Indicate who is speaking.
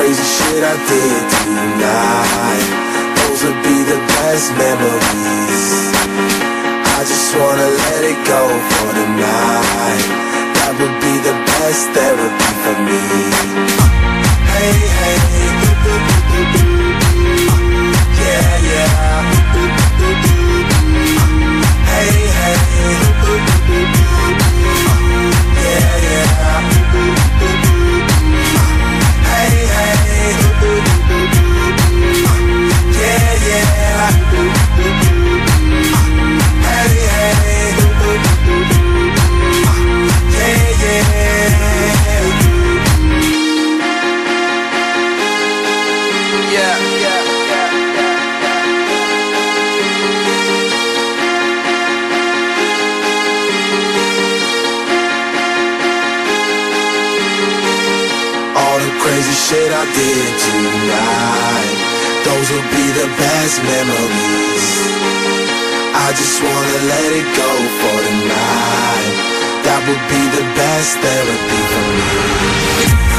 Speaker 1: crazy shit I did tonight, those would be the best memories. I just wanna let it go for the night. That would be the best therapy for me. Hey, hey, yeah, yeah. Hey, hey, yeah, yeah. Hey, hey, yeah, yeah. Hey, hey, yeah, yeah. Yeah, yeah. All the crazy shit I did tonight, those will be the best memories. I just wanna let it go for the night. That would be the best therapy for me.